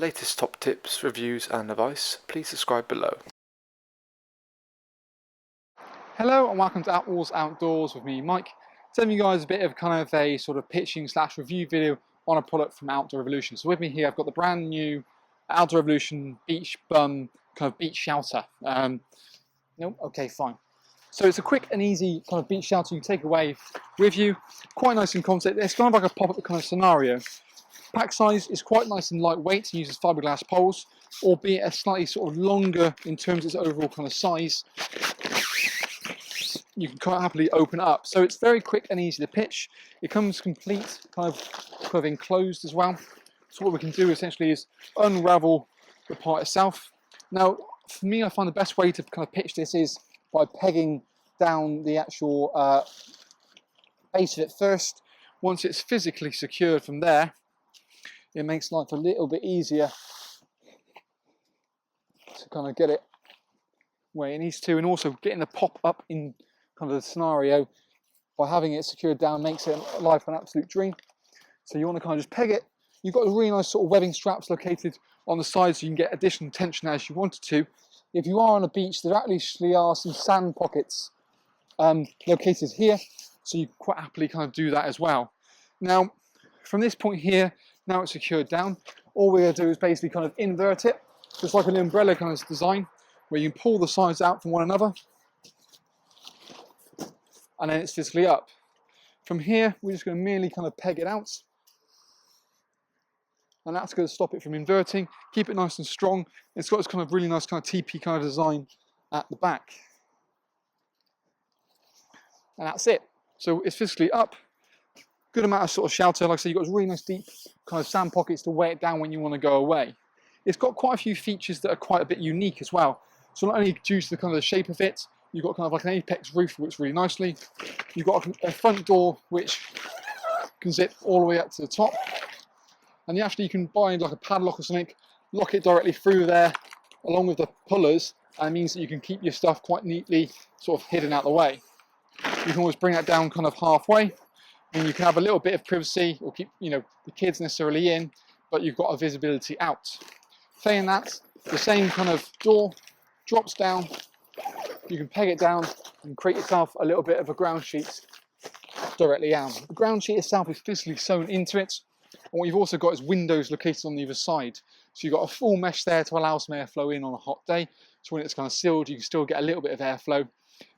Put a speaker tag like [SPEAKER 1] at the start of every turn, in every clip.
[SPEAKER 1] latest top tips, reviews and advice, please subscribe below.
[SPEAKER 2] Hello and welcome to Attwoolls Outdoors with me, Mike. Telling you guys a bit of kind of a sort of pitching / review video on a product from Outdoor Revolution. So with me here I've got the brand new Outdoor Revolution Beach Bum kind of beach shelter. No, okay, fine. So it's a quick and easy kind of beach shelter you take away with you. Quite nice in concept. It's kind of like a pop-up kind of scenario. Pack size is quite nice and lightweight and uses fiberglass poles, albeit a slightly sort of longer in terms of its overall kind of size. You can quite happily open it up. So it's very quick and easy to pitch. It comes complete, kind of enclosed as well. So what we can do essentially is unravel the part itself. Now, for me, I find the best way to kind of pitch this is by pegging down the actual base of it first. Once it's physically secured from there, it makes life a little bit easier to kind of get it where it needs to, and also getting the pop up in kind of the scenario by having it secured down makes it life an absolute dream. So you want to kind of just peg it. You've got a really nice sort of webbing straps located on the side so you can get additional tension as you wanted to. If you are on a beach, there actually are some sand pockets located here, so you quite happily kind of do that as well. Now, from this point here, now it's secured down, all we're going to do is basically kind of invert it, just like an umbrella kind of design, where you can pull the sides out from one another, and then it's physically up. From here, we're just going to merely kind of peg it out, and that's going to stop it from inverting, keep it nice and strong. It's got this kind of really nice kind of TP kind of design at the back. And that's it. So it's physically up. Good amount of sort of shelter. Like I said, you've got really nice deep kind of sand pockets to weigh it down when you want to go away. It's got quite a few features that are quite a bit unique as well. So not only due to the kind of the shape of it, you've got kind of like an apex roof which really nicely. You've got a front door which can zip all the way up to the top. And you can buy like a padlock or something, lock it directly through there along with the pullers, and it means that you can keep your stuff quite neatly sort of hidden out the way. You can always bring that down kind of halfway, and you can have a little bit of privacy or keep the kids necessarily in, but you've got a visibility out. Saying that, the same kind of door drops down, you can peg it down and create yourself a little bit of a ground sheet directly down. The ground sheet itself is physically sewn into it, and what you've also got is windows located on the other side. So you've got a full mesh there to allow some airflow in on a hot day, so when it's kind of sealed you can still get a little bit of airflow.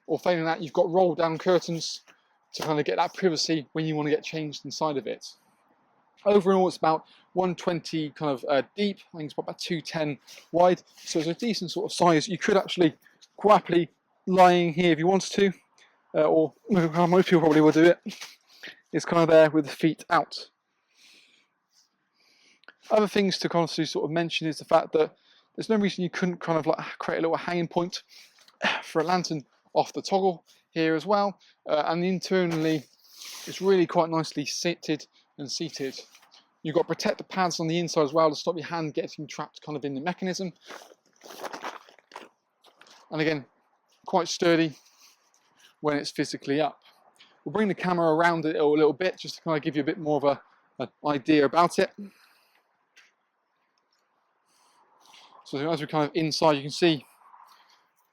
[SPEAKER 2] Or failing that, you've got roll down curtains to kind of get that privacy when you want to get changed inside of it. Overall, it's about 120 kind of deep. I think it's about 210 wide. So it's a decent sort of size. You could actually quite happily lying here if you wanted to, or how most people probably will do it. It's kind of there with the feet out. Other things to kind of sort of mention is the fact that there's no reason you couldn't kind of like create a little hanging point for a lantern off the toggle here as well, and internally it's really quite nicely seated. You've got protector pads on the inside as well to stop your hand getting trapped kind of in the mechanism, and again quite sturdy when it's physically up. We'll bring the camera around it a little bit just to kind of give you a bit more of an idea about it. So as we're kind of inside, you can see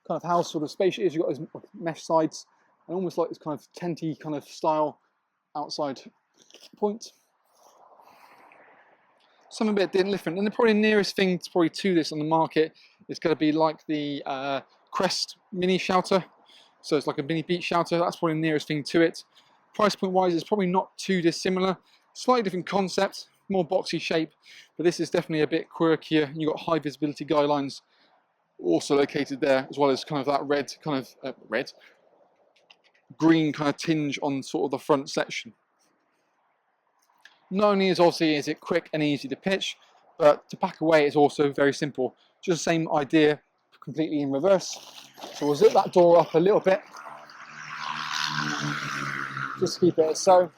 [SPEAKER 2] kind of how sort of spacious it is. You've got those mesh sides and almost like this kind of tenty kind of style outside point. Something a bit different, and the probably nearest thing to this on the market is going to be like the Crest mini shelter. So it's like a mini beach shelter. That's probably the nearest thing to it. Price point wise, it's probably not too dissimilar. Slightly different concept, more boxy shape, but this is definitely a bit quirkier. You've got high visibility guidelines also located there, as well as kind of that red kind of green kind of tinge on sort of the front section. Not only is it quick and easy to pitch, but to pack away is also very simple. Just the same idea, completely in reverse. So we'll zip that door up a little bit, just to keep it so.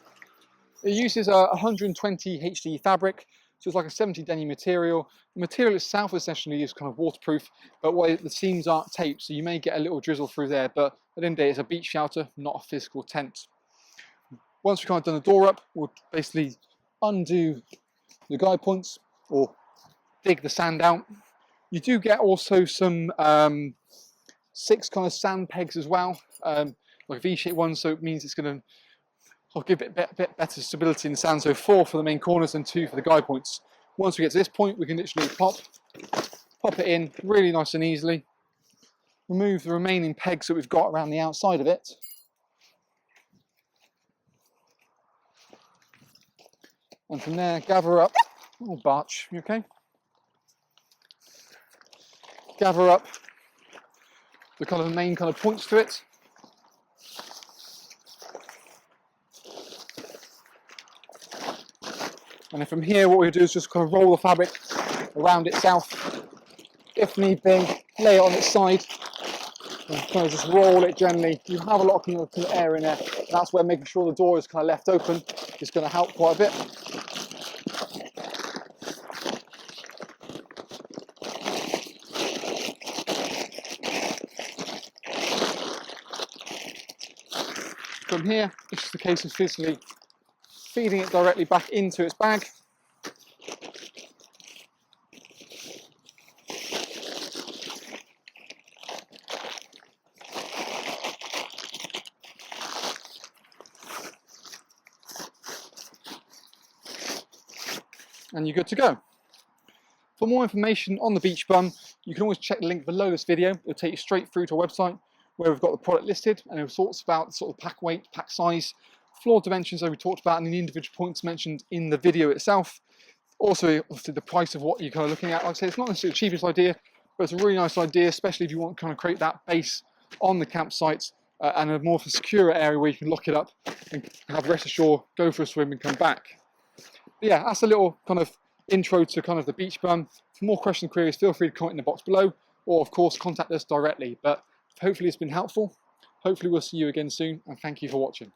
[SPEAKER 2] It uses a 120 HD fabric, so it's like a 70 denim material. The material itself essentially is kind of waterproof, but the seams aren't taped, so you may get a little drizzle through there, but at the end of the day it's a beach shelter, not a physical tent. Once we've kind of done the door up, we'll basically undo the guide points, or dig the sand out. You do get also some 6 kind of sand pegs as well, like a V-shaped one, so it means it's going to give it a bit better stability in the sand. So 4 for the main corners and 2 for the guide points. Once we get to this point, we can literally pop it in really nice and easily. Remove the remaining pegs that we've got around the outside of it. And from there, gather up, oh Barch, you okay? Gather up the kind of main kind of points to it. And then from here, what we do is just kind of roll the fabric around itself. If need be, lay it on its side and kind of just roll it gently. You have a lot of kind of air in there. And that's where making sure the door is kind of left open is going to help quite a bit. From here, it's just a case of physically feeding it directly back into its bag. And you're good to go. For more information on the beach bum, you can always check the link below this video. It'll take you straight through to our website where we've got the product listed, and it talks about the sort of pack weight, pack size, floor dimensions that we talked about, and the individual points mentioned in the video itself. Also, obviously, the price of what you're kind of looking at. Like I say, it's not necessarily the cheapest idea, but it's a really nice idea, especially if you want to kind of create that base on the campsite and a more secure area where you can lock it up and have rest assured, go for a swim and come back. But yeah, that's a little kind of intro to kind of the beach bum. For more questions and queries, feel free to comment in the box below, or of course contact us directly. But hopefully it's been helpful. Hopefully we'll see you again soon, and thank you for watching.